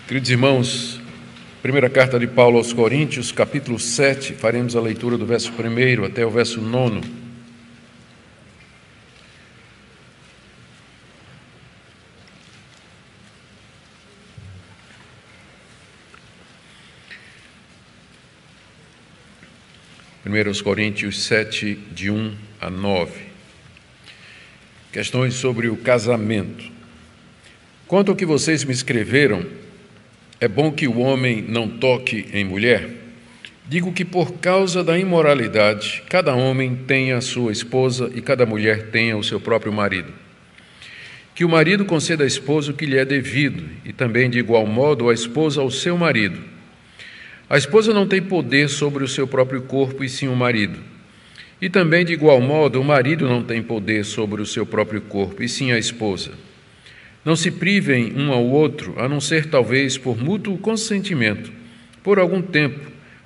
Queridos irmãos, primeira carta de Paulo aos Coríntios, capítulo 7, faremos a leitura do verso 1 até o verso 9. Primeiro aos Coríntios 7, de 1 a 9. Questões sobre o casamento. Quanto ao que vocês me escreveram, é bom que o homem não toque em mulher? Digo que por causa da imoralidade, cada homem tenha a sua esposa e cada mulher tenha o seu próprio marido. Que o marido conceda à esposa o que lhe é devido, e também de igual modo a esposa ao seu marido. A esposa não tem poder sobre o seu próprio corpo, e sim o marido. E também de igual modo o marido não tem poder sobre o seu próprio corpo, e sim a esposa. Não se privem um ao outro, a não ser talvez por mútuo consentimento, por algum tempo,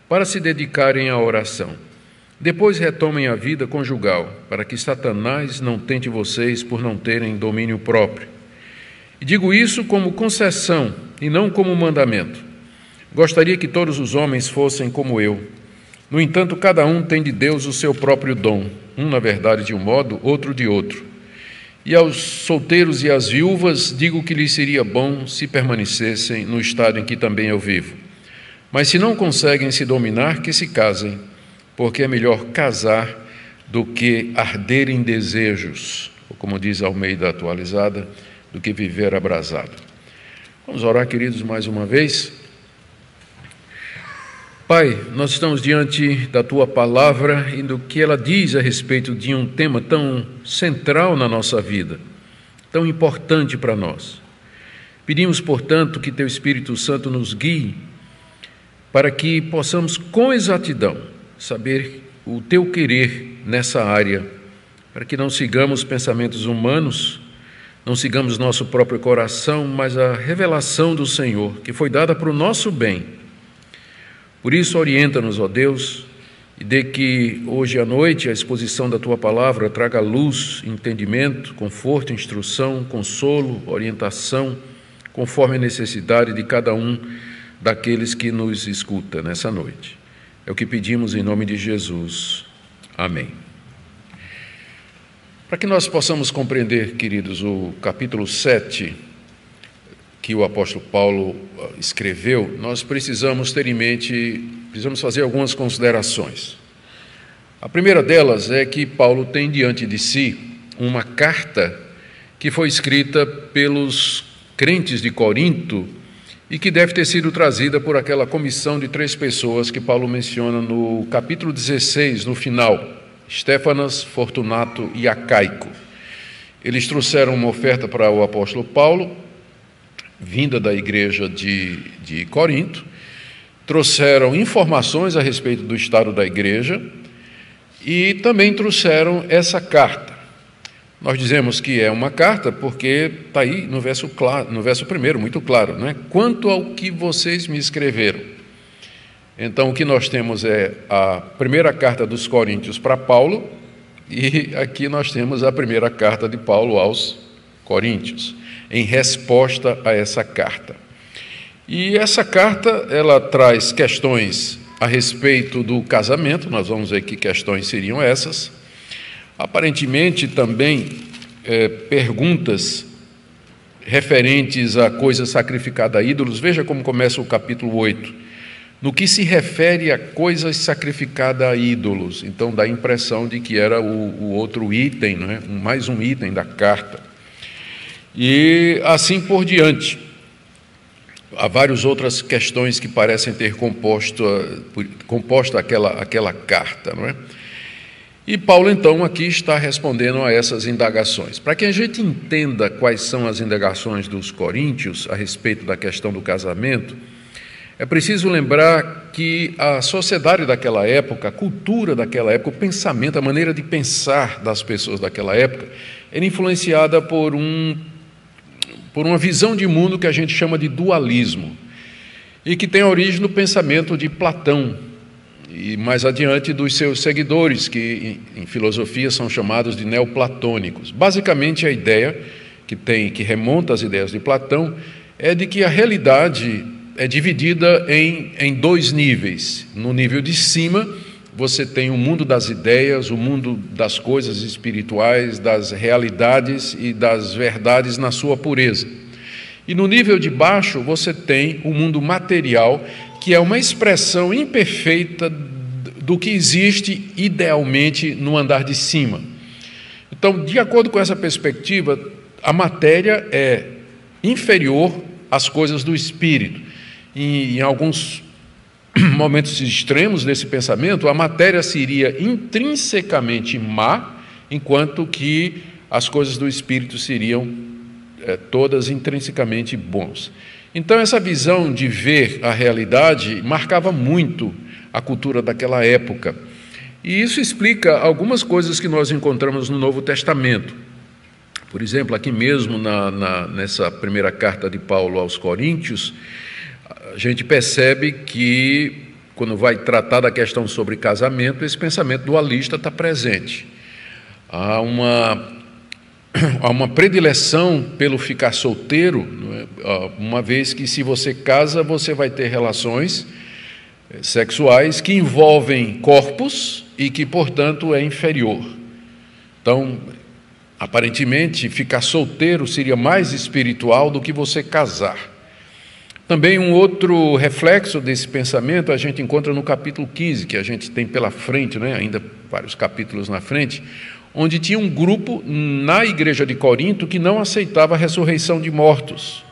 para se dedicarem à oração. Depois retomem a vida conjugal, para que Satanás não tente vocês por não terem domínio próprio. E digo isso como concessão e não como mandamento. Gostaria que todos os homens fossem como eu. No entanto, cada um tem de Deus o seu próprio dom, um na verdade de um modo, outro de outro. E aos solteiros e às viúvas digo que lhes seria bom se permanecessem no estado em que também eu vivo. Mas se não conseguem se dominar, que se casem, porque é melhor casar do que arder em desejos, ou como diz Almeida atualizada, do que viver abrasado. Vamos orar, queridos, mais uma vez. Pai, nós estamos diante da Tua Palavra e do que ela diz a respeito de um tema tão central na nossa vida, tão importante para nós. Pedimos, portanto, que Teu Espírito Santo nos guie para que possamos, com exatidão, saber o Teu querer nessa área, para que não sigamos pensamentos humanos, não sigamos nosso próprio coração, mas a revelação do Senhor, que foi dada para o nosso bem. Por isso, orienta-nos, ó Deus, e dê que hoje à noite a exposição da Tua Palavra traga luz, entendimento, conforto, instrução, consolo, orientação, conforme a necessidade de cada um daqueles que nos escuta nessa noite. É o que pedimos em nome de Jesus. Amém. Para que nós possamos compreender, queridos, o capítulo 7, que o apóstolo Paulo escreveu, nós precisamos ter em mente, precisamos fazer algumas considerações. A primeira delas é que Paulo tem diante de si uma carta que foi escrita pelos crentes de Corinto e que deve ter sido trazida por aquela comissão de 3 pessoas que Paulo menciona no capítulo 16, no final, Estéfanas, Fortunato e Acaico. Eles trouxeram uma oferta para o apóstolo Paulo, vinda da igreja de Corinto, trouxeram informações a respeito do estado da igreja e também trouxeram essa carta. Nós dizemos que é uma carta porque está aí no verso 1, muito claro, não é? Quanto ao que vocês me escreveram. Então, o que nós temos é a primeira carta dos Coríntios para Paulo e aqui nós temos a primeira carta de Paulo aos Coríntios, em resposta a essa carta. E essa carta, ela traz questões a respeito do casamento, nós vamos ver que questões seriam essas. Aparentemente também perguntas referentes a coisa sacrificada a ídolos. Veja como começa o capítulo 8. No que se refere a coisas sacrificadas a ídolos. Então dá a impressão de que era o outro item, não é? Mais um item da carta. E assim por diante. Há várias outras questões que parecem ter composto aquela carta, não é? E Paulo, então, aqui está respondendo a essas indagações. Para que a gente entenda quais são as indagações dos coríntios a respeito da questão do casamento, é preciso lembrar que a sociedade daquela época, a cultura daquela época, o pensamento, a maneira de pensar das pessoas daquela época, era influenciada por uma visão de mundo que a gente chama de dualismo, e que tem origem no pensamento de Platão, e mais adiante dos seus seguidores, que em filosofia são chamados de neoplatônicos. Basicamente, a ideia que remonta às ideias de Platão é de que a realidade é dividida em dois níveis. No nível de cima, você tem o mundo das ideias, o mundo das coisas espirituais, das realidades e das verdades na sua pureza. E no nível de baixo, você tem o mundo material, que é uma expressão imperfeita do que existe idealmente no andar de cima. Então, de acordo com essa perspectiva, a matéria é inferior às coisas do espírito. E em alguns momentos extremos desse pensamento, a matéria seria intrinsecamente má, enquanto que as coisas do espírito seriam todas intrinsecamente bons. Então, essa visão de ver a realidade marcava muito a cultura daquela época. E isso explica algumas coisas que nós encontramos no Novo Testamento. Por exemplo, aqui mesmo nessa primeira carta de Paulo aos Coríntios, a gente percebe que, quando vai tratar da questão sobre casamento, esse pensamento dualista está presente. Há uma predileção pelo ficar solteiro, não é? Uma vez que, se você casa, você vai ter relações sexuais que envolvem corpos e que, portanto, é inferior. Então, aparentemente, ficar solteiro seria mais espiritual do que você casar. Também um outro reflexo desse pensamento a gente encontra no capítulo 15, que a gente tem pela frente, né? Ainda vários capítulos na frente, onde tinha um grupo na igreja de Corinto que não aceitava a ressurreição de mortos.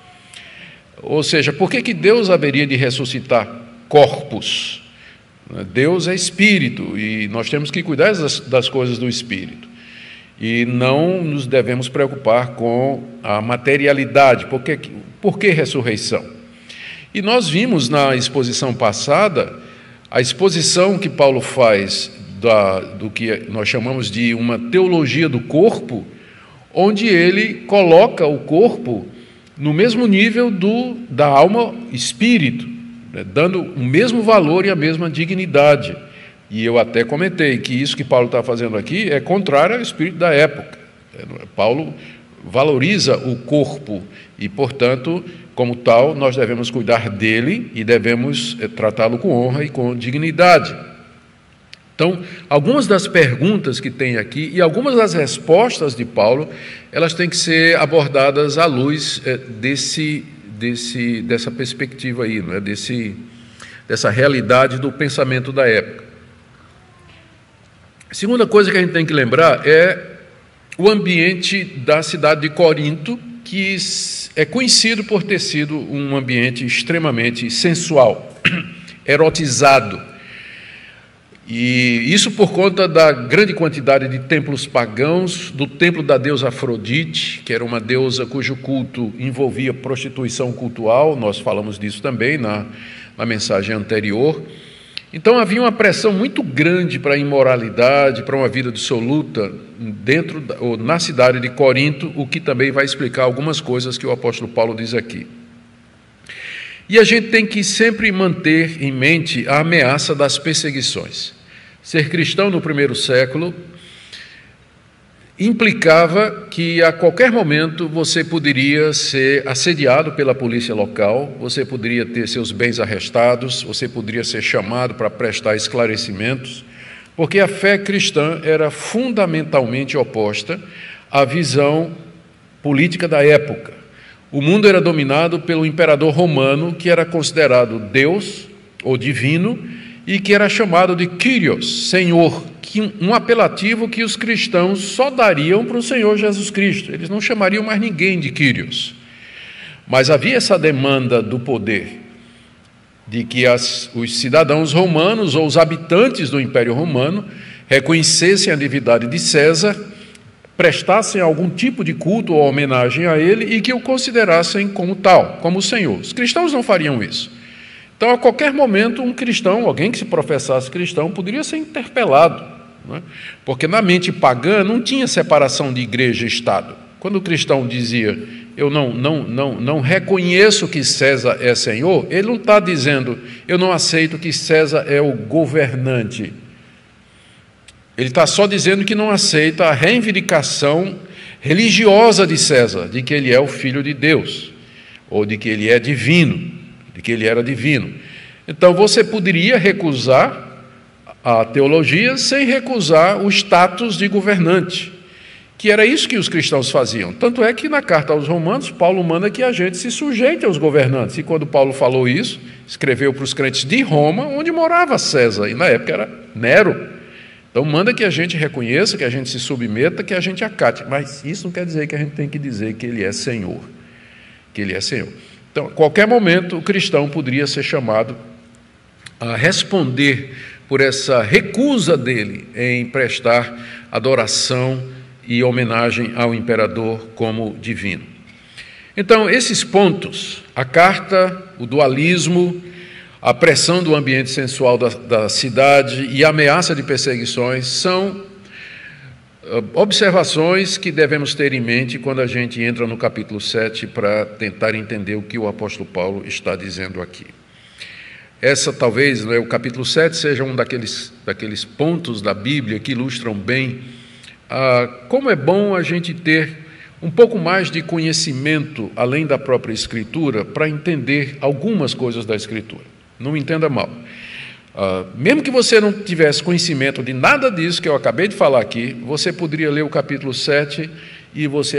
Ou seja, por que Deus haveria de ressuscitar corpos? Deus é espírito e nós temos que cuidar das coisas do espírito. E não nos devemos preocupar com a materialidade. Por que ressurreição? E nós vimos na exposição passada, a exposição que Paulo faz do que nós chamamos de uma teologia do corpo, onde ele coloca o corpo no mesmo nível da alma espírito, né, dando o mesmo valor e a mesma dignidade. E eu até comentei que isso que Paulo está fazendo aqui é contrário ao espírito da época. Paulo valoriza o corpo e, portanto, como tal, nós devemos cuidar dele e devemos tratá-lo com honra e com dignidade. Então, algumas das perguntas que tem aqui e algumas das respostas de Paulo, elas têm que ser abordadas à luz dessa perspectiva aí, não é? Dessa realidade do pensamento da época. A segunda coisa que a gente tem que lembrar é o ambiente da cidade de Corinto, que é conhecido por ter sido um ambiente extremamente sensual, erotizado. E isso por conta da grande quantidade de templos pagãos, do templo da deusa Afrodite, que era uma deusa cujo culto envolvia prostituição cultual, nós falamos disso também na mensagem anterior. Então havia uma pressão muito grande para a imoralidade, para uma vida dissoluta ou na cidade de Corinto, o que também vai explicar algumas coisas que o apóstolo Paulo diz aqui. E a gente tem que sempre manter em mente a ameaça das perseguições. Ser cristão no primeiro século implicava que a qualquer momento você poderia ser assediado pela polícia local, você poderia ter seus bens arrestados, você poderia ser chamado para prestar esclarecimentos, porque a fé cristã era fundamentalmente oposta à visão política da época. O mundo era dominado pelo imperador romano, que era considerado Deus ou divino e que era chamado de Kyrios, Senhor, um apelativo que os cristãos só dariam para o Senhor Jesus Cristo. Eles não chamariam mais ninguém de Kyrios. Mas havia essa demanda do poder, de que os cidadãos romanos ou os habitantes do Império Romano reconhecessem a divindade de César, prestassem algum tipo de culto ou homenagem a ele e que o considerassem como tal, como o Senhor. Os cristãos não fariam isso. Então, a qualquer momento, um cristão, alguém que se professasse cristão, poderia ser interpelado, não é? Porque na mente pagã não tinha separação de igreja e Estado. Quando o cristão dizia, eu não reconheço que César é Senhor, ele não está dizendo, eu não aceito que César é o governante. Ele está só dizendo que não aceita a reivindicação religiosa de César, de que ele é o Filho de Deus. ou de que ele é divino, de que ele era divino. Então você poderia recusar a teologia sem recusar o status de governante, que era isso que os cristãos faziam. Tanto é que na carta aos Romanos, Paulo manda que a gente se sujeite aos governantes. E quando Paulo falou isso, escreveu para os crentes de Roma, onde morava César, e na época era Nero. Então manda que a gente reconheça, que a gente se submeta, que a gente acate. Mas isso não quer dizer que a gente tem que dizer que ele é Senhor. Que ele é Senhor. Então, a qualquer momento, o cristão poderia ser chamado a responder por essa recusa dele em prestar adoração e homenagem ao imperador como divino. Então, esses pontos, a carta, o dualismo, a pressão do ambiente sensual da cidade e a ameaça de perseguições são observações que devemos ter em mente quando a gente entra no capítulo 7 para tentar entender o que o apóstolo Paulo está dizendo aqui. Essa talvez, o capítulo 7 seja um daqueles pontos da Bíblia que ilustram bem como é bom a gente ter um pouco mais de conhecimento além da própria Escritura para entender algumas coisas da Escritura. Não me entenda mal. Mesmo que você não tivesse conhecimento de nada disso que eu acabei de falar aqui, você poderia ler o capítulo 7 e você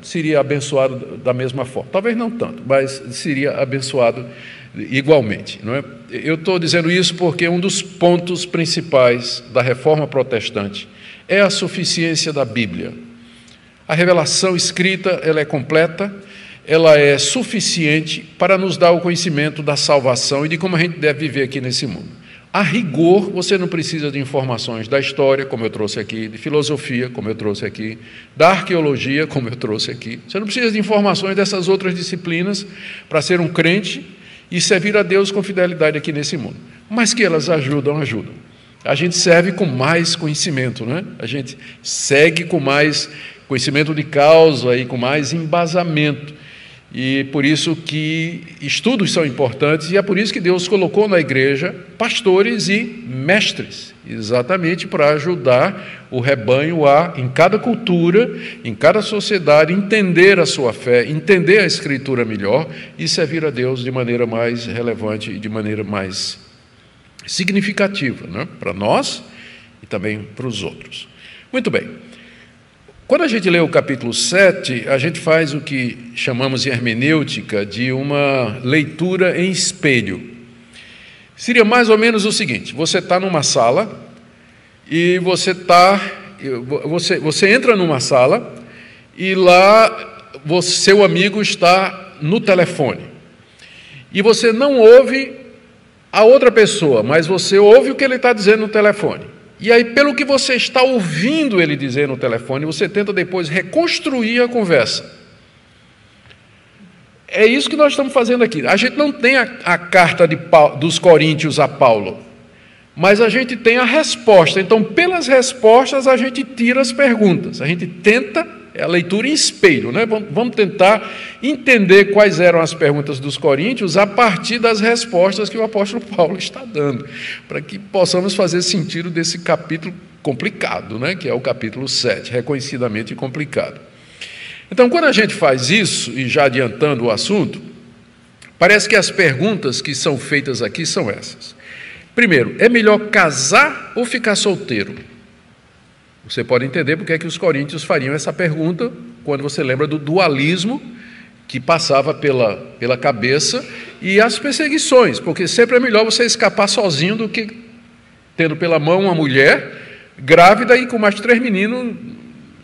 seria abençoado da mesma forma. Talvez não tanto, mas seria abençoado igualmente, não é? Eu estou dizendo isso porque um dos pontos principais da reforma protestante é a suficiência da Bíblia. A revelação escrita, ela é completa, ela é suficiente para nos dar o conhecimento da salvação e de como a gente deve viver aqui nesse mundo. A rigor, você não precisa de informações da história, como eu trouxe aqui, de filosofia, como eu trouxe aqui, da arqueologia, como eu trouxe aqui. Você não precisa de informações dessas outras disciplinas para ser um crente e servir a Deus com fidelidade aqui nesse mundo. Mas que elas ajudam. A gente serve com mais conhecimento, né? A gente segue com mais conhecimento de causa e com mais embasamento. E por isso que estudos são importantes, e é por isso que Deus colocou na igreja pastores e mestres, exatamente para ajudar o rebanho a, em cada cultura, em cada sociedade, entender a sua fé, entender a Escritura melhor e servir a Deus de maneira mais relevante e de maneira mais significativa, né? Para nós e também para os outros. Muito bem. Quando a gente lê o capítulo 7, a gente faz o que chamamos em hermenêutica de uma leitura em espelho. Seria mais ou menos o seguinte: você está numa sala e você entra numa sala e lá seu amigo está no telefone. E você não ouve a outra pessoa, mas você ouve o que ele está dizendo no telefone. E aí, pelo que você está ouvindo ele dizer no telefone, você tenta depois reconstruir a conversa. É isso que nós estamos fazendo aqui. A gente não tem a carta dos Coríntios a Paulo, mas a gente tem a resposta. Então, pelas respostas, a gente tira as perguntas. A gente tenta, é a leitura em espelho, né? Vamos tentar entender quais eram as perguntas dos coríntios a partir das respostas que o apóstolo Paulo está dando, para que possamos fazer sentido desse capítulo complicado, né? Que é o capítulo 7, reconhecidamente complicado. Então, quando a gente faz isso, e já adiantando o assunto, parece que as perguntas que são feitas aqui são essas. Primeiro, é melhor casar ou ficar solteiro? Você pode entender porque é que os coríntios fariam essa pergunta quando você lembra do dualismo que passava pela cabeça e as perseguições, porque sempre é melhor você escapar sozinho do que tendo pela mão uma mulher grávida e com mais 3 meninos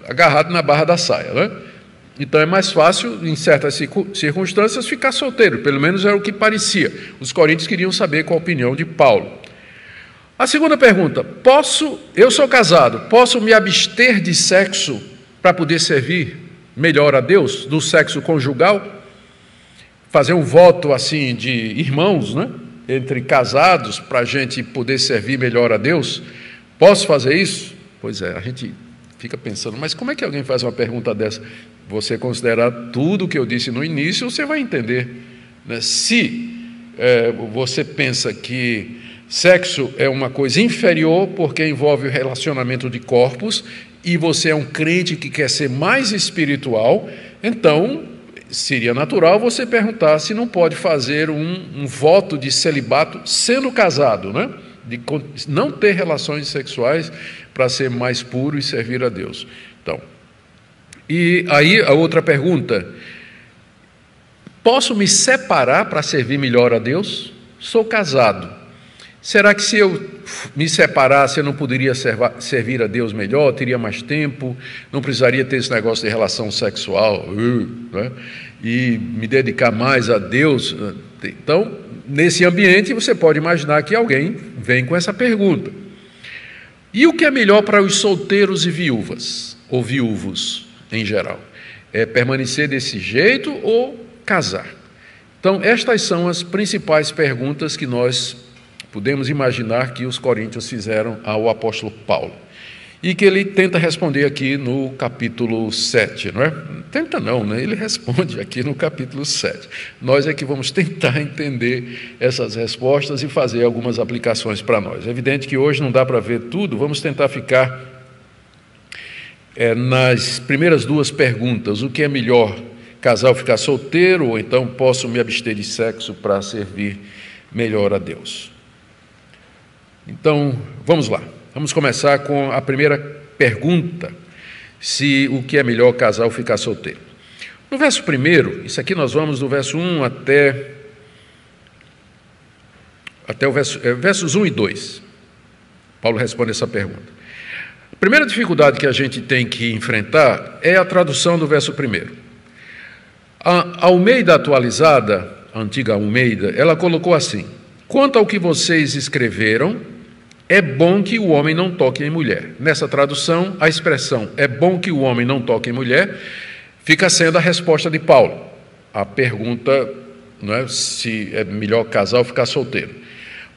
agarrados na barra da saia, né? Então é mais fácil, em certas circunstâncias, ficar solteiro, pelo menos era o que parecia. Os coríntios queriam saber qual a opinião de Paulo. A segunda pergunta: eu sou casado, posso me abster de sexo para poder servir melhor a Deus, do sexo conjugal? Fazer um voto assim de irmãos, né? Entre casados, para a gente poder servir melhor a Deus? Posso fazer isso? Pois é, a gente fica pensando, mas como é que alguém faz uma pergunta dessa? Você considerar tudo o que eu disse no início, você vai entender, né? Se você pensa que sexo é uma coisa inferior porque envolve o relacionamento de corpos e você é um crente que quer ser mais espiritual, então seria natural você perguntar se não pode fazer um voto de celibato sendo casado, né? De não ter relações sexuais para ser mais puro e servir a Deus. Então, e aí a outra pergunta: posso me separar para servir melhor a Deus? Sou casado. Será que se eu me separasse eu não poderia servir a Deus melhor, teria mais tempo, não precisaria ter esse negócio de relação sexual, né? E me dedicar mais a Deus? Então, nesse ambiente, você pode imaginar que alguém vem com essa pergunta. E o que é melhor para os solteiros e viúvas, ou viúvos em geral? É permanecer desse jeito ou casar? Então, estas são as principais perguntas que nós podemos imaginar que os coríntios fizeram ao apóstolo Paulo. E que ele tenta responder aqui no capítulo 7, não é? Tenta não, né? Ele responde aqui no capítulo 7. Nós é que vamos tentar entender essas respostas e fazer algumas aplicações para nós. É evidente que hoje não dá para ver tudo, vamos tentar ficar nas primeiras duas perguntas. O que é melhor, casal ficar solteiro, ou então posso me abster de sexo para servir melhor a Deus? Então, vamos lá. Vamos começar com a primeira pergunta, se o que é melhor, casal ficar solteiro. No verso 1, isso aqui nós vamos do verso 1 até o versos 1 e 2. Paulo responde essa pergunta. A primeira dificuldade que a gente tem que enfrentar é a tradução do verso 1. A Almeida atualizada, a antiga Almeida, ela colocou assim: quanto ao que vocês escreveram, é bom que o homem não toque em mulher. Nessa tradução, a expressão é bom que o homem não toque em mulher fica sendo a resposta de Paulo. A pergunta, não é, se é melhor casar ou ficar solteiro.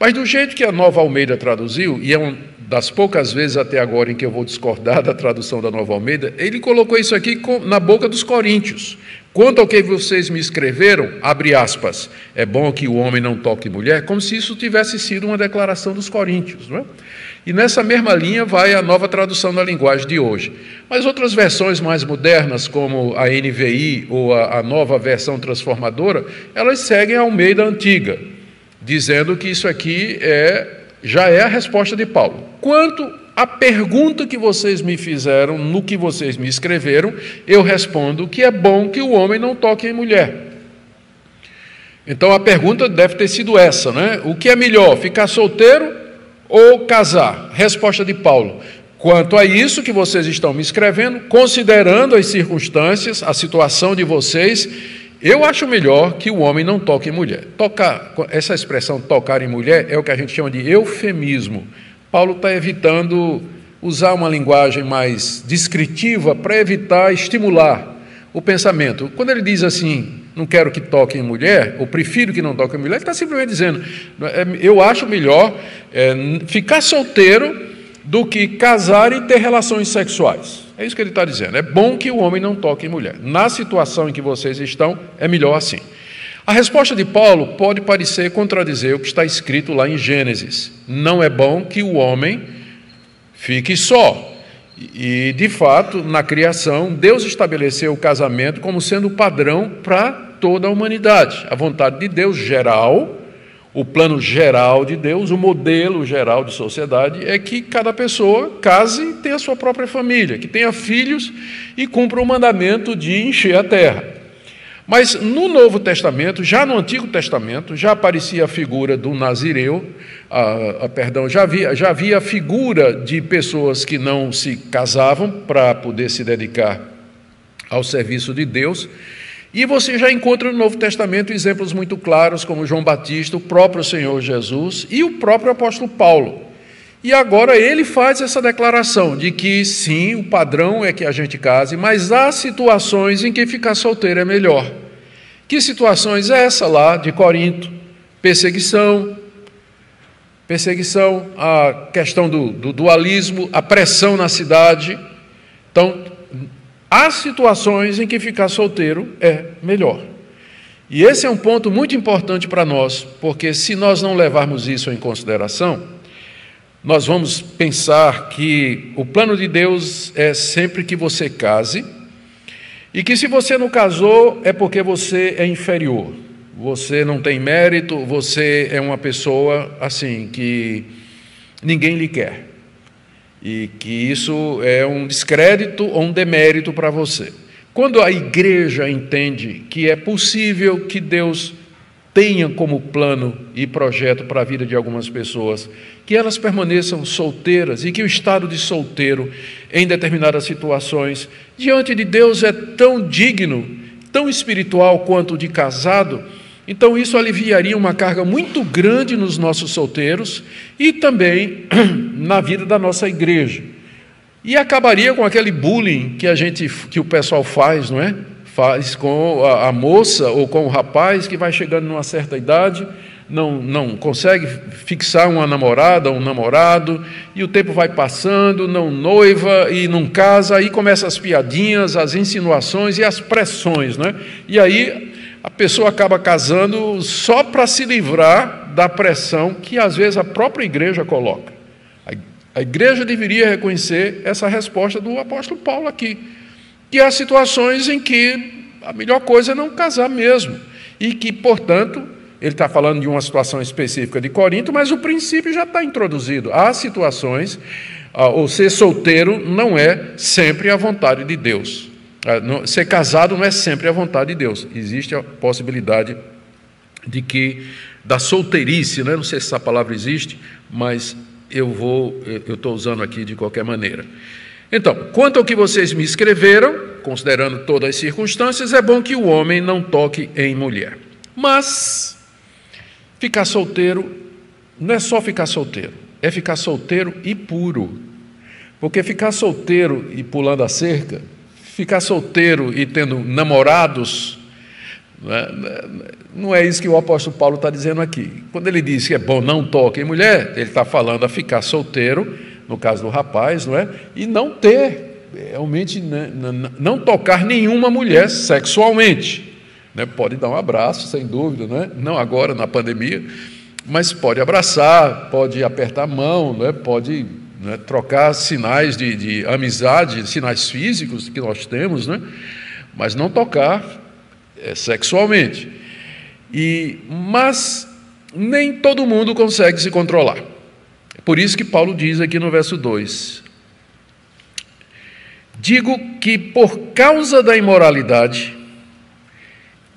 Mas do jeito que a Nova Almeida traduziu, e é uma das poucas vezes até agora em que eu vou discordar da tradução da Nova Almeida, ele colocou isso aqui na boca dos coríntios. Quanto ao que vocês me escreveram, abre aspas, é bom que o homem não toque mulher, como se isso tivesse sido uma declaração dos coríntios, não é? E nessa mesma linha vai a nova tradução da linguagem de hoje. Mas outras versões mais modernas, como a NVI ou a nova versão transformadora, elas seguem a Almeida antiga, dizendo que isso aqui já é a resposta de Paulo. Quanto à pergunta que vocês me fizeram, no que vocês me escreveram, eu respondo que é bom que o homem não toque em mulher. Então a pergunta deve ter sido essa, né? O que é melhor, ficar solteiro ou casar? Resposta de Paulo: quanto a isso que vocês estão me escrevendo, considerando as circunstâncias, a situação de vocês, eu acho melhor que o homem não toque em mulher. Tocar, essa expressão tocar em mulher é o que a gente chama de eufemismo. Paulo está evitando usar uma linguagem mais descritiva para evitar estimular o pensamento. Quando ele diz assim, não quero que toque em mulher, ou prefiro que não toque em mulher, ele está simplesmente dizendo, eu acho melhor ficar solteiro do que casar e ter relações sexuais. É isso que ele está dizendo. É bom que o homem não toque em mulher. Na situação em que vocês estão, é melhor assim. A resposta de Paulo pode parecer contradizer o que está escrito lá em Gênesis. Não é bom que o homem fique só. E, de fato, na criação, Deus estabeleceu o casamento como sendo o padrão para toda a humanidade. A vontade de Deus geral, o plano geral de Deus, o modelo geral de sociedade é que cada pessoa case e tenha a sua própria família, que tenha filhos e cumpra o mandamento de encher a terra. Mas no Novo Testamento, já no Antigo Testamento, já aparecia a figura do nazireu, já havia a figura de pessoas que não se casavam para poder se dedicar ao serviço de Deus. E você já encontra no Novo Testamento exemplos muito claros, como João Batista, o próprio Senhor Jesus e o próprio apóstolo Paulo. E agora ele faz essa declaração de que, sim, o padrão é que a gente case, mas há situações em que ficar solteiro é melhor. Que situações é essa lá de Corinto? Perseguição, a questão do dualismo, a pressão na cidade. Então, há situações em que ficar solteiro é melhor. E esse é um ponto muito importante para nós, porque se nós não levarmos isso em consideração, nós vamos pensar que o plano de Deus é sempre que você case E que se você não casou é porque você é inferior, você não tem mérito, você é uma pessoa assim que ninguém lhe quer. E que isso é um descrédito ou um demérito para você. Quando a igreja entende que é possível que Deus tenha como plano e projeto para a vida de algumas pessoas, que elas permaneçam solteiras e que o estado de solteiro, em determinadas situações, diante de Deus é tão digno, tão espiritual quanto o de casado, então isso aliviaria uma carga muito grande nos nossos solteiros e também na vida da nossa igreja. E acabaria com aquele bullying que o pessoal faz, não é? Faz com a moça ou com o rapaz que vai chegando numa certa idade, não consegue fixar uma namorada ou um namorado, e o tempo vai passando, não noiva e não casa, aí começam as piadinhas, as insinuações e as pressões, né? E aí a pessoa acaba casando só para se livrar da pressão que às vezes a própria igreja coloca. A igreja deveria reconhecer essa resposta do apóstolo Paulo aqui, que há situações em que a melhor coisa é não casar mesmo, e que, portanto, ele está falando de uma situação específica de Corinto, mas o princípio já está introduzido. Há situações, ou ser solteiro não é sempre a vontade de Deus. Ser casado não é sempre a vontade de Deus. Existe a possibilidade da solteirice, né? Não sei se essa palavra existe, mas eu estou usando aqui de qualquer maneira. Então, quanto ao que vocês me escreveram, considerando todas as circunstâncias, é bom que o homem não toque em mulher. Mas ficar solteiro não é só ficar solteiro, é ficar solteiro e puro. Porque ficar solteiro e pulando a cerca, ficar solteiro e tendo namorados, não é isso que o apóstolo Paulo está dizendo aqui. Quando ele diz que é bom não toque em mulher, ele está falando a ficar solteiro, no caso do rapaz, não é? E não ter, realmente, né, não tocar nenhuma mulher sexualmente. Né? Pode dar um abraço, sem dúvida, né? Não agora, na pandemia, mas pode abraçar, pode apertar a mão, né? Pode, né, trocar sinais de amizade, sinais físicos que nós temos, né? Mas não tocar sexualmente. Mas nem todo mundo consegue se controlar. Por isso que Paulo diz aqui no verso 2: digo que por causa da imoralidade,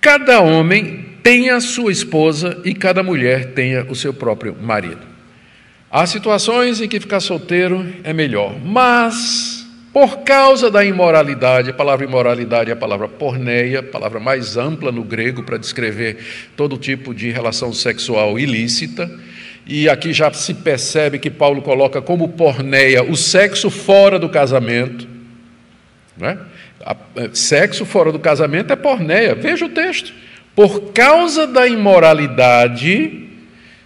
cada homem tenha a sua esposa e cada mulher tenha o seu próprio marido. Há situações em que ficar solteiro é melhor, mas por causa da imoralidade, a palavra imoralidade é a palavra porneia, a palavra mais ampla no grego para descrever todo tipo de relação sexual ilícita, e aqui já se percebe que Paulo coloca como porneia o sexo fora do casamento, né? Sexo fora do casamento é porneia, veja o texto. Por causa da imoralidade,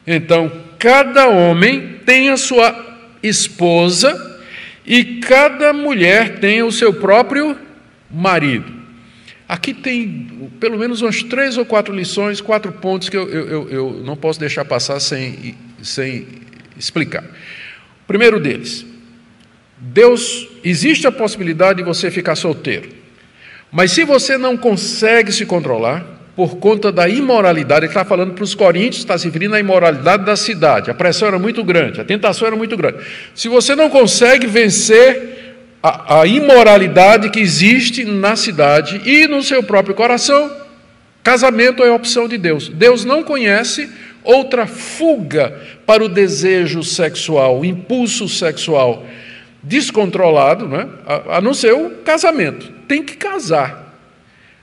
então cada homem tem a sua esposa e cada mulher tem o seu próprio marido. Aqui tem pelo menos umas 3 ou 4 lições, 4 pontos que eu não posso deixar passar sem explicar. O primeiro deles: existe a possibilidade de você ficar solteiro, mas se você não consegue se controlar por conta da imoralidade, ele está falando para os coríntios, está se referindo à imoralidade da cidade, a pressão era muito grande, a tentação era muito grande. Se você não consegue vencer a imoralidade que existe na cidade e no seu próprio coração, casamento é a opção de Deus. Deus não conhece outra fuga para o desejo sexual, o impulso sexual descontrolado, né? A não ser o casamento. Tem que casar.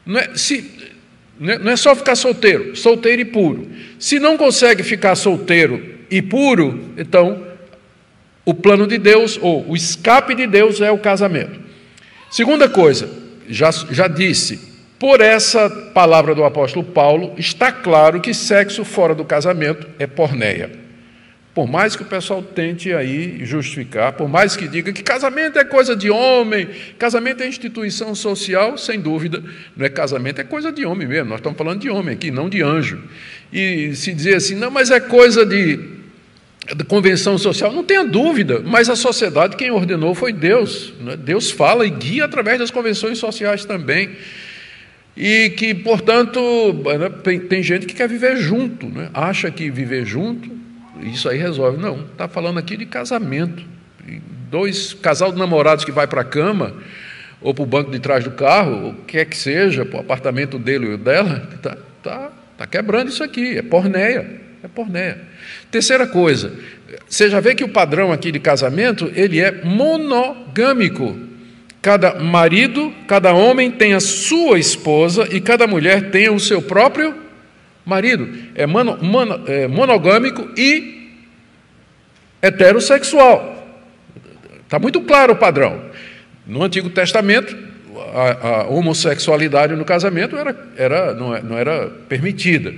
Não é só ficar solteiro e puro. Se não consegue ficar solteiro e puro, então o plano de Deus, ou o escape de Deus, é o casamento. Segunda coisa, já disse, por essa palavra do apóstolo Paulo, está claro que sexo fora do casamento é porneia. Por mais que o pessoal tente aí justificar, por mais que diga que casamento é coisa de homem, casamento é instituição social, sem dúvida, não é casamento, é coisa de homem mesmo, nós estamos falando de homem aqui, não de anjo. E se dizer assim, não, mas é coisa da convenção social, não tenha dúvida, mas a sociedade quem ordenou foi Deus, né? Deus fala e guia através das convenções sociais também. E que, portanto, tem gente que quer viver junto, né? Acha que viver junto, isso aí resolve. Não, está falando aqui de casamento. Casal de namorados que vai para a cama, ou para o banco de trás do carro, o que quer que seja, para o apartamento dele ou dela, está quebrando isso aqui, é porneia. Terceira coisa, você já vê que o padrão aqui de casamento, ele é monogâmico. Cada marido, cada homem tem a sua esposa e cada mulher tem o seu próprio marido. É monogâmico e heterossexual. Está muito claro o padrão. No Antigo Testamento, a homossexualidade no casamento não era permitida.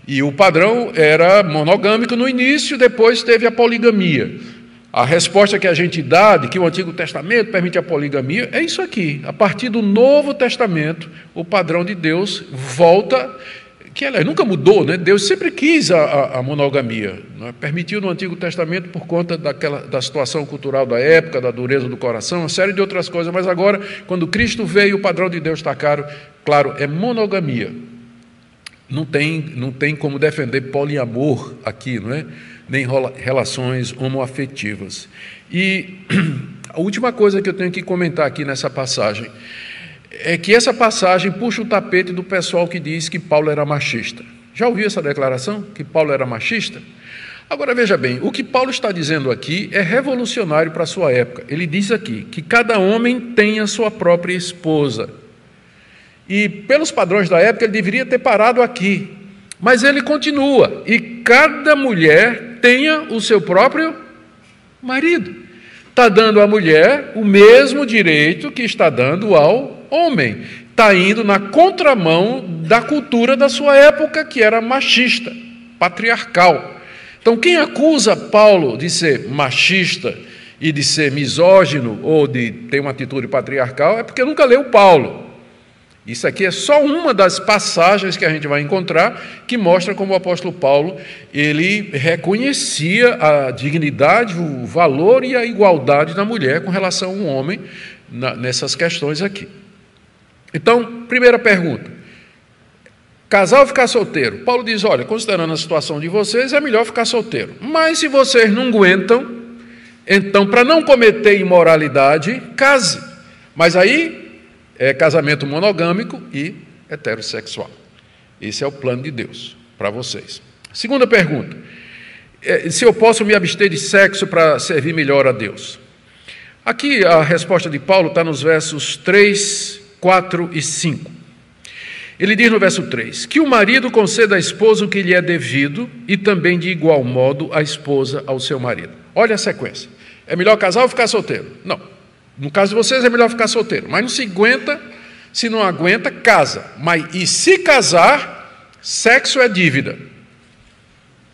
E o padrão era monogâmico no início, depois teve a poligamia. A resposta que a gente dá de que o Antigo Testamento permite a poligamia é isso aqui. A partir do Novo Testamento, o padrão de Deus volta, que ela nunca mudou, né? Deus sempre quis a monogamia, né? Permitiu no Antigo Testamento por conta da situação cultural da época, da dureza do coração, uma série de outras coisas, mas agora, quando Cristo veio, o padrão de Deus está claro, é monogamia. Não tem como defender poliamor aqui, não é? Nem relações homoafetivas. E a última coisa que eu tenho que comentar aqui nessa passagem é que essa passagem puxa o tapete do pessoal que diz que Paulo era machista. Já ouviu essa declaração? Que Paulo era machista? Agora veja bem, o que Paulo está dizendo aqui é revolucionário para a sua época. Ele diz aqui que cada homem tem a sua própria esposa. E pelos padrões da época ele deveria ter parado aqui. Mas ele continua, e cada mulher tenha o seu próprio marido. Está dando à mulher o mesmo direito que está dando ao homem. Está indo na contramão da cultura da sua época, que era machista, patriarcal. Então, quem acusa Paulo de ser machista e de ser misógino ou de ter uma atitude patriarcal é porque nunca leu Paulo. Isso aqui é só uma das passagens que a gente vai encontrar que mostra como o apóstolo Paulo ele reconhecia a dignidade, o valor e a igualdade da mulher com relação ao homem nessas questões aqui. Então, primeira pergunta: casar ou ficar solteiro? Paulo diz, olha, considerando a situação de vocês, é melhor ficar solteiro. Mas se vocês não aguentam, então, para não cometer imoralidade, case. Mas aí é casamento monogâmico e heterossexual. Esse é o plano de Deus para vocês. Segunda pergunta: se eu posso me abster de sexo para servir melhor a Deus? Aqui a resposta de Paulo está nos versos 3, 4 e 5. Ele diz no verso 3, que o marido conceda à esposa o que lhe é devido e também de igual modo a esposa ao seu marido. Olha a sequência. É melhor casar ou ficar solteiro? Não. No caso de vocês é melhor ficar solteiro, mas se não aguenta, casa. E se casar, sexo é dívida.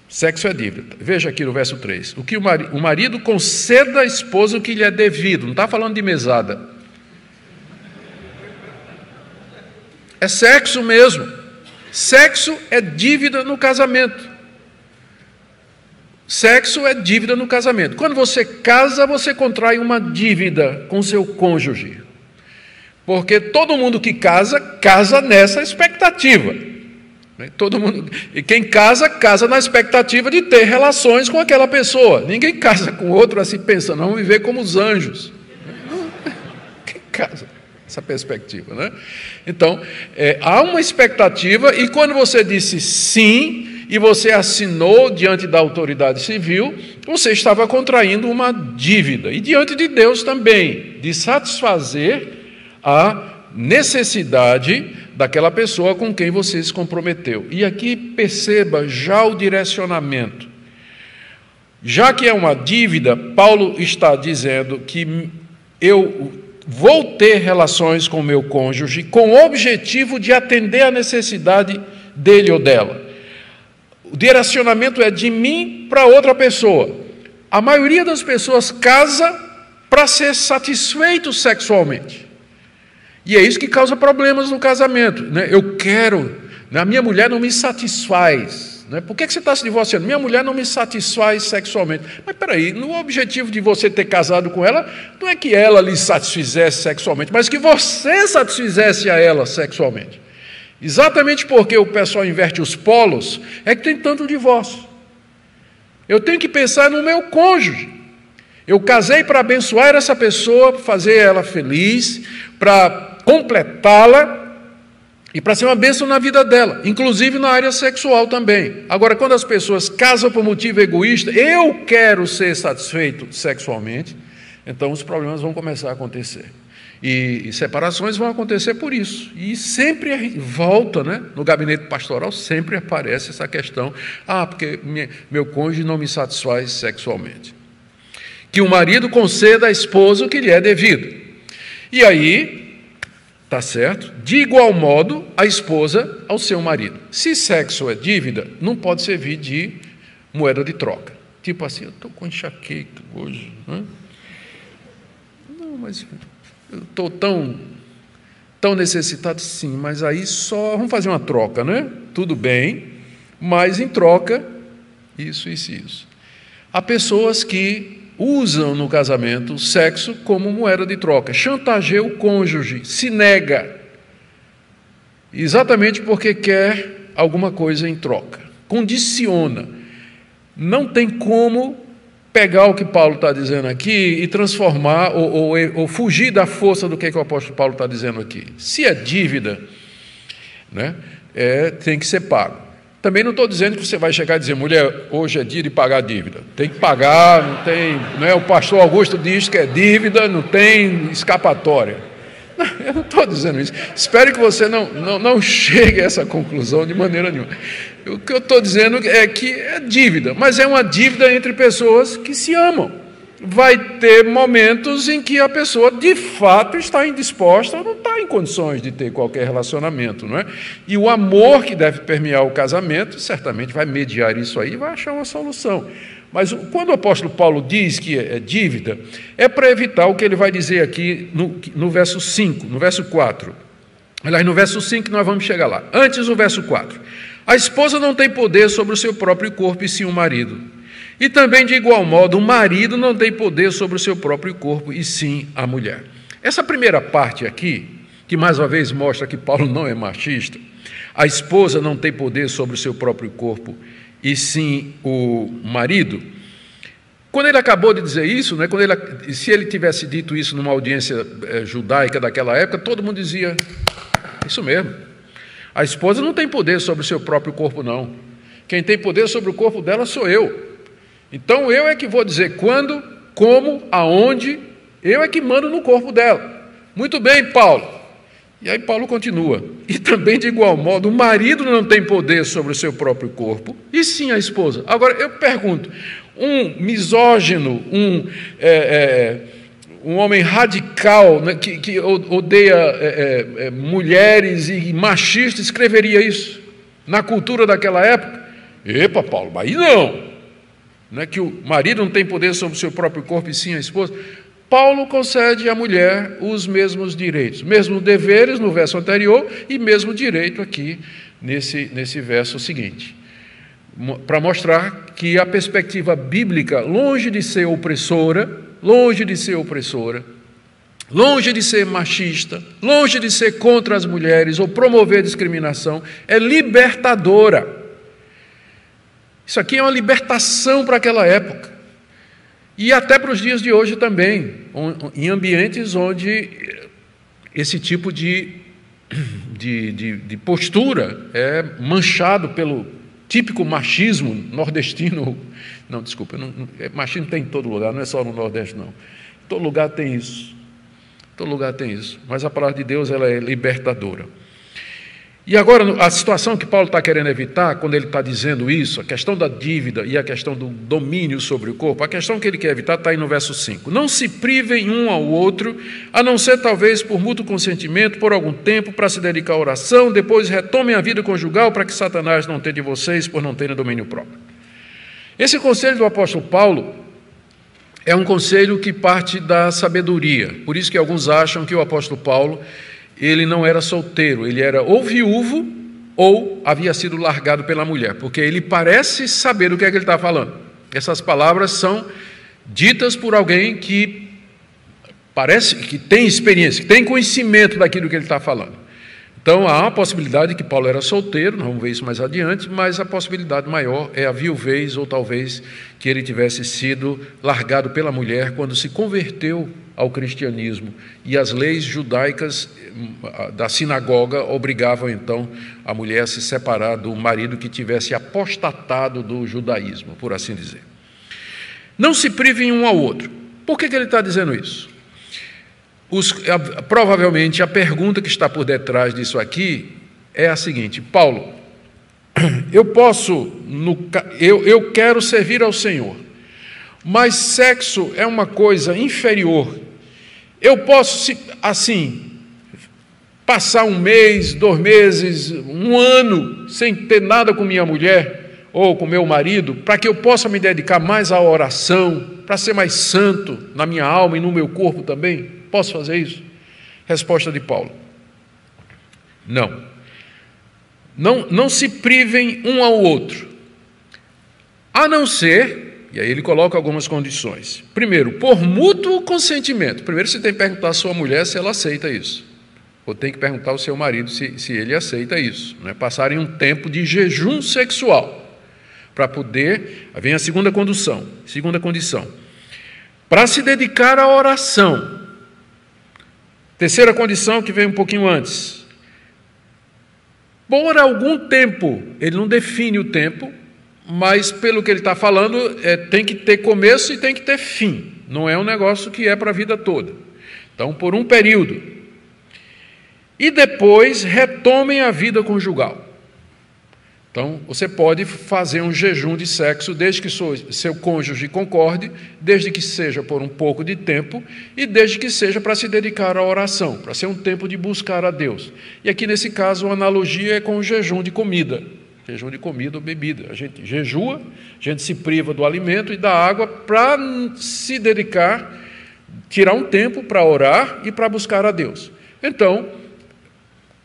Sexo é dívida. Veja aqui no verso 3. O que o marido conceda à esposa o que lhe é devido. Não está falando de mesada. É sexo mesmo. Sexo é dívida no casamento. Sexo é dívida no casamento. Quando você casa, você contrai uma dívida com seu cônjuge. Porque todo mundo que casa, casa nessa expectativa. E quem casa, casa na expectativa de ter relações com aquela pessoa. Ninguém casa com outro assim pensando, vamos viver como os anjos. Quem casa? Essa perspectiva, né? Então, há uma expectativa e quando você disse sim, e você assinou diante da autoridade civil, você estava contraindo uma dívida. E diante de Deus também, de satisfazer a necessidade daquela pessoa com quem você se comprometeu. E aqui perceba já o direcionamento. Já que é uma dívida, Paulo está dizendo que eu vou ter relações com o meu cônjuge com o objetivo de atender a necessidade dele ou dela. O direcionamento é de mim para outra pessoa. A maioria das pessoas casa para ser satisfeito sexualmente. E é isso que causa problemas no casamento, né? Eu quero, a minha mulher não me satisfaz, Né? Por que você está se divorciando? Minha mulher não me satisfaz sexualmente. Mas peraí, o objetivo de você ter casado com ela não é que ela lhe satisfizesse sexualmente, mas que você satisfizesse a ela sexualmente. Exatamente porque o pessoal inverte os polos, é que tem tanto divórcio. Eu tenho que pensar no meu cônjuge. Eu casei para abençoar essa pessoa, para fazer ela feliz, para completá-la, e para ser uma bênção na vida dela, inclusive na área sexual também. Agora, quando as pessoas casam por motivo egoísta, eu quero ser satisfeito sexualmente, então os problemas vão começar a acontecer. E separações vão acontecer por isso. E sempre volta, né? No gabinete pastoral sempre aparece essa questão, porque meu cônjuge não me satisfaz sexualmente. Que o marido conceda à esposa o que lhe é devido. E aí, tá certo? De igual modo, a esposa ao seu marido. Se sexo é dívida, não pode servir de moeda de troca. Tipo assim, eu estou com enxaqueca hoje. Né? Não, mas eu estou tão necessitado, sim, mas aí só vamos fazer uma troca, né? Tudo bem, mas em troca, isso. Há pessoas que usam no casamento o sexo como moeda de troca, chantageia o cônjuge, se nega, exatamente porque quer alguma coisa em troca, condiciona. Não tem como pegar o que Paulo está dizendo aqui e transformar ou fugir da força do que o apóstolo Paulo está dizendo aqui. Se é dívida, né, tem que ser pago. Também não estou dizendo que você vai chegar e dizer, mulher, hoje é dia de pagar a dívida. Tem que pagar, não é? O pastor Augusto diz que é dívida, não tem escapatória. Não, eu não estou dizendo isso. Espero que você não chegue a essa conclusão de maneira nenhuma. O que eu estou dizendo é que é dívida, mas é uma dívida entre pessoas que se amam. Vai ter momentos em que a pessoa, de fato, está indisposta ou não está em condições de ter qualquer relacionamento, não é? E o amor que deve permear o casamento, certamente vai mediar isso aí e vai achar uma solução. Mas quando o apóstolo Paulo diz que é dívida, é para evitar o que ele vai dizer aqui no verso 5, no verso 4. Aliás, no verso 5 nós vamos chegar lá. Antes, o verso 4. A esposa não tem poder sobre o seu próprio corpo, e sim o marido. E também, de igual modo, o marido não tem poder sobre o seu próprio corpo, e sim a mulher. Essa primeira parte aqui, que mais uma vez mostra que Paulo não é machista, a esposa não tem poder sobre o seu próprio corpo, e sim o marido. Quando ele acabou de dizer isso, né, se ele tivesse dito isso numa audiência judaica daquela época, todo mundo dizia, isso mesmo, a esposa não tem poder sobre o seu próprio corpo, não. Quem tem poder sobre o corpo dela sou eu. Então, eu é que vou dizer quando, como, aonde, eu é que mando no corpo dela. Muito bem, Paulo. E aí Paulo continua. E também, de igual modo, o marido não tem poder sobre o seu próprio corpo, e sim a esposa. Agora, eu pergunto, um misógino, um homem radical, né, que odeia mulheres e machista, escreveria isso na cultura daquela época? Epa, Paulo, mas aí não. Não é que o marido não tem poder sobre o seu próprio corpo e sim a esposa. Paulo concede à mulher os mesmos direitos, mesmos deveres no verso anterior e mesmo direito aqui nesse verso seguinte, para mostrar que a perspectiva bíblica, longe de ser opressora, longe de ser machista, longe de ser contra as mulheres ou promover discriminação, é libertadora. Isso aqui é uma libertação para aquela época. E até para os dias de hoje também, em ambientes onde esse tipo de postura é manchado pelo típico machismo nordestino. Não, desculpa, machismo tem em todo lugar, não é só no Nordeste, não. Todo lugar tem isso. Todo lugar tem isso. Mas a palavra de Deus, ela é libertadora. E agora, a situação que Paulo está querendo evitar, quando ele está dizendo isso, a questão da dívida e a questão do domínio sobre o corpo, a questão que ele quer evitar está aí no verso 5. Não se privem um ao outro, a não ser talvez por mútuo consentimento, por algum tempo, para se dedicar à oração, depois retomem a vida conjugal para que Satanás não tenha de vocês por não terem domínio próprio. Esse conselho do apóstolo Paulo é um conselho que parte da sabedoria, por isso que alguns acham que o apóstolo Paulo ele não era solteiro, ele era ou viúvo ou havia sido largado pela mulher, porque ele parece saber do que é que ele está falando. Essas palavras são ditas por alguém que parece que tem experiência, que tem conhecimento daquilo que ele está falando. Então, há a possibilidade que Paulo era solteiro, nós vamos ver isso mais adiante, mas a possibilidade maior é a viuvez, ou talvez que ele tivesse sido largado pela mulher quando se converteu ao cristianismo, e as leis judaicas da sinagoga obrigavam, então, a mulher a se separar do marido que tivesse apostatado do judaísmo, por assim dizer. Não se privem um ao outro. Por que ele está dizendo isso? Provavelmente a pergunta que está por detrás disso aqui é a seguinte: Paulo, eu quero servir ao Senhor, mas sexo é uma coisa inferior. Eu posso, assim, passar 1 mês, 2 meses, 1 ano sem ter nada com minha mulher ou com meu marido, para que eu possa me dedicar mais à oração, para ser mais santo na minha alma e no meu corpo também? Posso fazer isso? Resposta de Paulo: não. Não se privem um ao outro, a não ser, e aí ele coloca algumas condições. Primeiro, por mútuo consentimento. Primeiro você tem que perguntar à sua mulher se ela aceita isso, ou tem que perguntar ao seu marido se ele aceita isso, né? Passarem um tempo de jejum sexual, para poder, vem a segunda condição, para se dedicar à oração. Terceira condição, que vem um pouquinho antes: por algum tempo, ele não define o tempo, mas pelo que ele está falando, tem que ter começo e tem que ter fim, não é um negócio que é para a vida toda. Então, por um período, e depois retomem a vida conjugal. Então, você pode fazer um jejum de sexo desde que seu cônjuge concorde, desde que seja por um pouco de tempo e desde que seja para se dedicar à oração, para ser um tempo de buscar a Deus. E aqui, nesse caso, a analogia é com o jejum de comida. Jejum de comida ou bebida. A gente jejua, a gente se priva do alimento e da água para se dedicar, tirar um tempo para orar e para buscar a Deus. Então,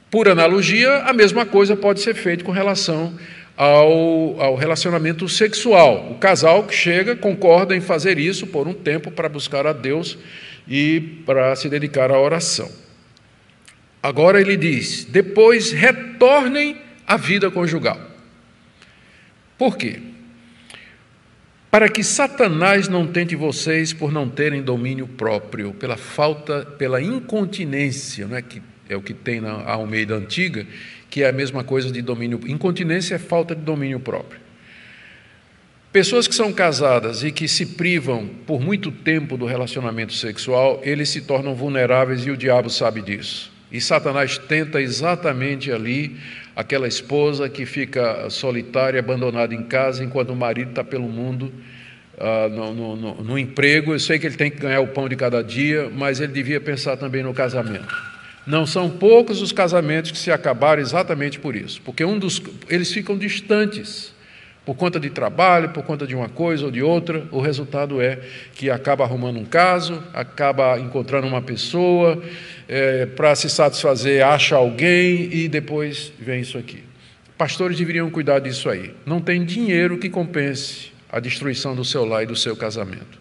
por analogia, a mesma coisa pode ser feita com relação ao relacionamento sexual. O casal que chega, concorda em fazer isso por um tempo para buscar a Deus e para se dedicar à oração. Agora ele diz: depois retornem à vida conjugal. Por quê? Para que Satanás não tente vocês por não terem domínio próprio, pela incontinência, não é que é o que tem na Almeida Antiga, que é a mesma coisa de domínio. Incontinência é falta de domínio próprio. Pessoas que são casadas e que se privam por muito tempo do relacionamento sexual, eles se tornam vulneráveis e o diabo sabe disso. E Satanás tenta exatamente ali aquela esposa que fica solitária, abandonada em casa, enquanto o marido está pelo mundo, no emprego. Eu sei que ele tem que ganhar o pão de cada dia, mas ele devia pensar também no casamento. Não são poucos os casamentos que se acabaram exatamente por isso, porque eles ficam distantes, por conta de trabalho, por conta de uma coisa ou de outra. O resultado é que acaba arrumando um caso, acaba encontrando uma pessoa, para se satisfazer, acha alguém e depois vem isso aqui. Pastores deveriam cuidar disso aí. Não tem dinheiro que compense a destruição do seu lar e do seu casamento.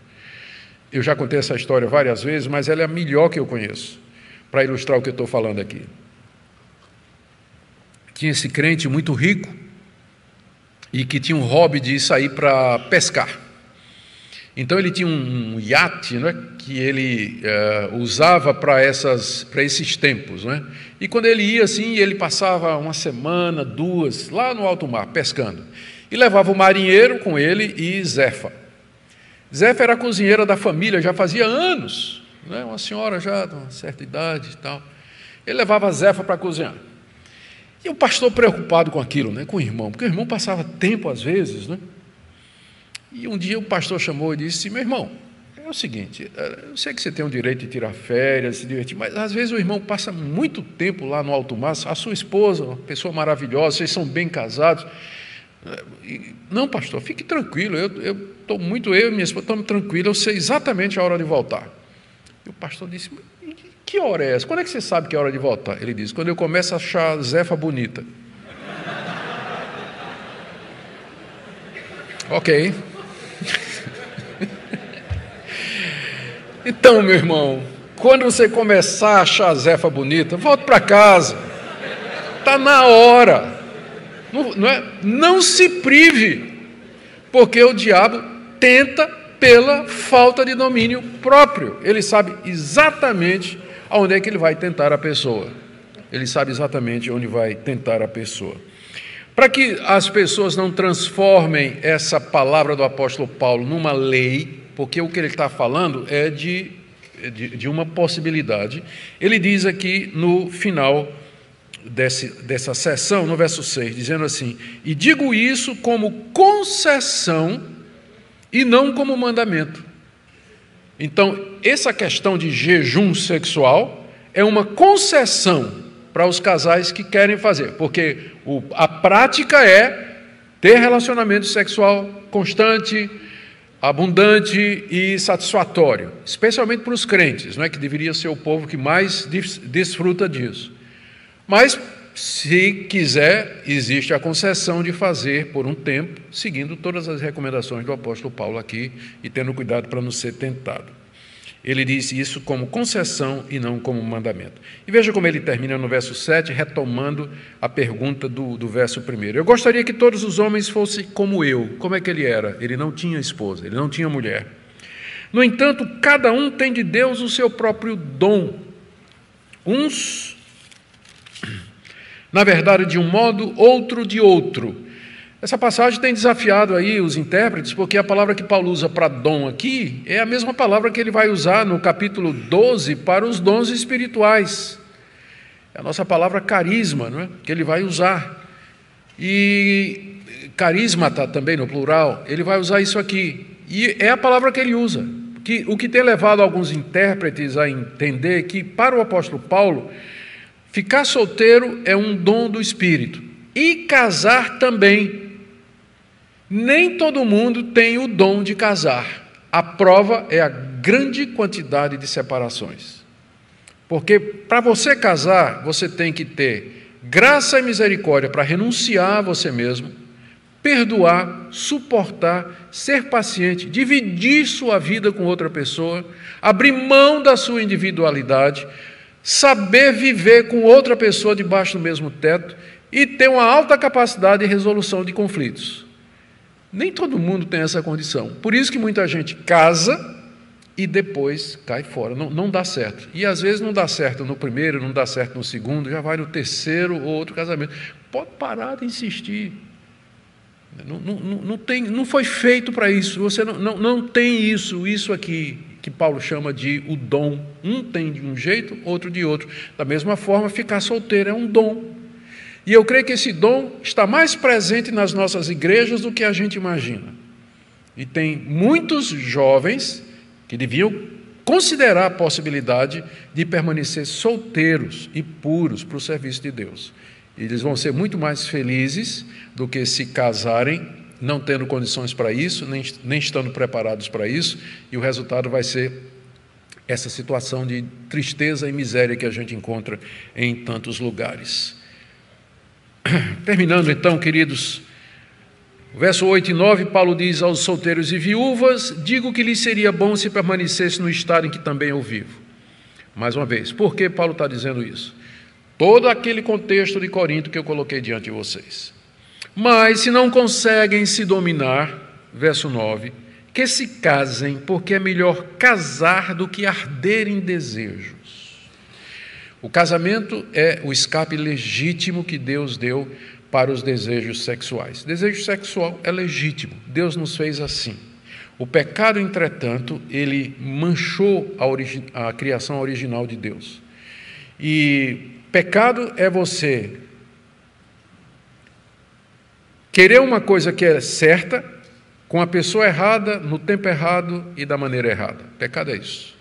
Eu já contei essa história várias vezes, mas ela é a melhor que eu conheço, para ilustrar o que eu estou falando aqui. Tinha esse crente muito rico e que tinha um hobby de sair para pescar. Então ele tinha um iate, né, que ele usava para esses tempos, né? E quando ele ia assim, ele passava 1 semana, 2, lá no alto mar, pescando. E levava o marinheiro com ele e Zefa. Zefa era a cozinheira da família, já fazia anos, né? Uma senhora já de uma certa idade e tal. Ele levava a Zefa para cozinhar. E o pastor preocupado com aquilo, né, com o irmão, porque o irmão passava tempo às vezes, né? E um dia o pastor chamou e disse: meu irmão, é o seguinte, eu sei que você tem o direito de tirar férias, se divertir, mas às vezes o irmão passa muito tempo lá no alto mar, a sua esposa, uma pessoa maravilhosa, vocês são bem casados. Não, pastor, fique tranquilo, eu e minha esposa estamos tranquilos, eu sei exatamente a hora de voltar. E o pastor disse: que hora é essa? Quando é que você sabe que é hora de voltar? Ele disse: quando eu começo a achar a Zefa bonita. Ok. Então, meu irmão, quando você começar a achar a Zefa bonita, volta para casa. Está na hora. Não se prive, porque o diabo tenta pela falta de domínio próprio. Ele sabe exatamente aonde é que ele vai tentar a pessoa. Ele sabe exatamente onde vai tentar a pessoa. Para que as pessoas não transformem essa palavra do apóstolo Paulo numa lei, porque o que ele está falando é de uma possibilidade. Ele diz aqui no final dessa sessão, no verso 6, dizendo assim: e digo isso como concessão e não como mandamento. Então, essa questão de jejum sexual é uma concessão para os casais que querem fazer, porque a prática é ter relacionamento sexual constante, abundante e satisfatório, especialmente para os crentes, não é, que deveria ser o povo que mais desfruta disso. Mas, se quiser, existe a concessão de fazer por um tempo, seguindo todas as recomendações do apóstolo Paulo aqui e tendo cuidado para não ser tentado. Ele diz isso como concessão e não como mandamento. E veja como ele termina no verso 7, retomando a pergunta do verso 1. Eu gostaria que todos os homens fossem como eu. Como é que ele era? Ele não tinha esposa, ele não tinha mulher. No entanto, cada um tem de Deus o seu próprio dom. Uns, na verdade, de um modo, outro de outro. Essa passagem tem desafiado aí os intérpretes, porque a palavra que Paulo usa para dom aqui é a mesma palavra que ele vai usar no capítulo 12 para os dons espirituais. É a nossa palavra carisma, não é? Que ele vai usar. E carismata também no plural, ele vai usar isso aqui. E é a palavra que ele usa. O que tem levado alguns intérpretes a entender que, para o apóstolo Paulo, ficar solteiro é um dom do Espírito. E casar também. Nem todo mundo tem o dom de casar. A prova é a grande quantidade de separações. Porque para você casar, você tem que ter graça e misericórdia para renunciar a você mesmo, perdoar, suportar, ser paciente, dividir sua vida com outra pessoa, abrir mão da sua individualidade, saber viver com outra pessoa debaixo do mesmo teto e ter uma alta capacidade de resolução de conflitos. Nem todo mundo tem essa condição. Por isso que muita gente casa e depois cai fora. Não dá certo. E às vezes não dá certo no primeiro, não dá certo no segundo, já vai no terceiro ou outro casamento. Pode parar de insistir. Não foi feito para isso. Você não tem isso aqui que Paulo chama de o dom. Um tem de um jeito, outro de outro. Da mesma forma, ficar solteiro é um dom. E eu creio que esse dom está mais presente nas nossas igrejas do que a gente imagina. E tem muitos jovens que deviam considerar a possibilidade de permanecer solteiros e puros para o serviço de Deus. Eles vão ser muito mais felizes do que se casarem, não tendo condições para isso, nem estando preparados para isso, e o resultado vai ser essa situação de tristeza e miséria que a gente encontra em tantos lugares. Terminando então, queridos, verso 8 e 9, Paulo diz aos solteiros e viúvas: digo que lhes seria bom se permanecesse no estado em que também eu vivo. Mais uma vez, por que Paulo está dizendo isso? Todo aquele contexto de Corinto que eu coloquei diante de vocês. Mas se não conseguem se dominar, verso 9, que se casem, porque é melhor casar do que arder em desejos. O casamento é o escape legítimo que Deus deu para os desejos sexuais. Desejo sexual é legítimo, Deus nos fez assim. O pecado, entretanto, ele manchou a criação original de Deus. E pecado é você querer uma coisa que é certa, com a pessoa errada, no tempo errado e da maneira errada. Pecado é isso.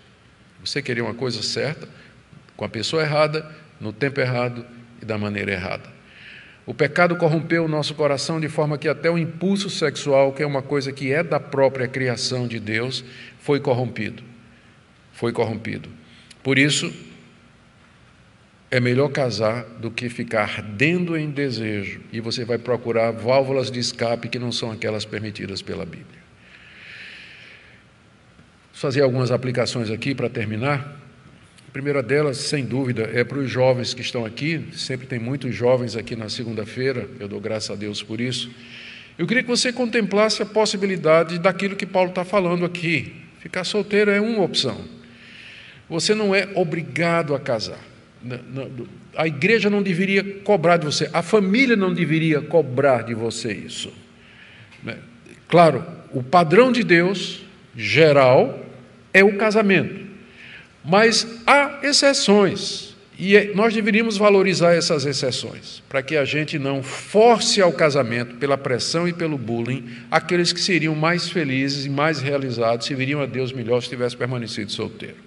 Você querer uma coisa certa, com a pessoa errada, no tempo errado e da maneira errada. O pecado corrompeu o nosso coração de forma que até o impulso sexual, que é uma coisa que é da própria criação de Deus, foi corrompido. Foi corrompido. Por isso, é melhor casar do que ficar ardendo em desejo, e você vai procurar válvulas de escape que não são aquelas permitidas pela Bíblia. Vou fazer algumas aplicações aqui para terminar. A primeira delas, sem dúvida, é para os jovens que estão aqui. Sempre tem muitos jovens aqui na segunda-feira, eu dou graças a Deus por isso. Eu queria que você contemplasse a possibilidade daquilo que Paulo está falando aqui. Ficar solteiro é uma opção. Você não é obrigado a casar. A igreja não deveria cobrar de você, a família não deveria cobrar de você isso. Claro, o padrão de Deus, geral, é o casamento. Mas há exceções, e nós deveríamos valorizar essas exceções, para que a gente não force ao casamento, pela pressão e pelo bullying, aqueles que seriam mais felizes e mais realizados, serviriam a Deus melhor se tivesse permanecido solteiro.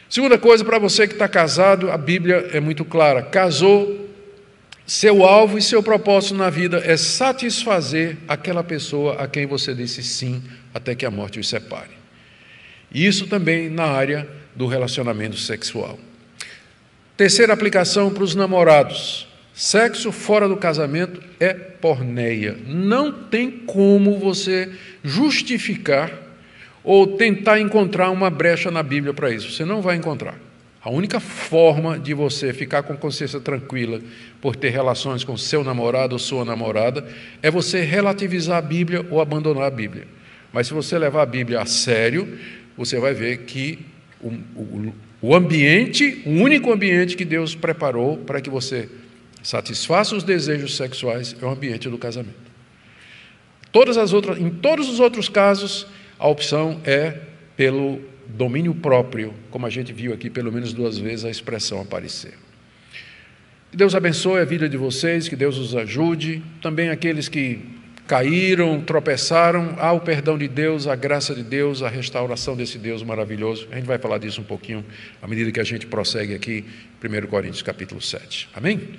Segunda coisa, para você que está casado, a Bíblia é muito clara. Casou, seu alvo e seu propósito na vida é satisfazer aquela pessoa a quem você disse sim, até que a morte os separe. E isso também na área do relacionamento sexual. Terceira aplicação para os namorados. Sexo fora do casamento é porneia. Não tem como você justificar ou tentar encontrar uma brecha na Bíblia para isso. Você não vai encontrar. A única forma de você ficar com consciência tranquila por ter relações com seu namorado ou sua namorada é você relativizar a Bíblia ou abandonar a Bíblia. Mas se você levar a Bíblia a sério, você vai ver que o ambiente, o único ambiente que Deus preparou para que você satisfaça os desejos sexuais é o ambiente do casamento. Em todos os outros casos, a opção é pelo domínio próprio, como a gente viu aqui pelo menos 2 vezes a expressão aparecer. Que Deus abençoe a vida de vocês, que Deus os ajude. Também aqueles que caíram, tropeçaram, há o perdão de Deus, a graça de Deus, a restauração desse Deus maravilhoso. A gente vai falar disso um pouquinho à medida que a gente prossegue aqui, 1 Coríntios capítulo 7. Amém?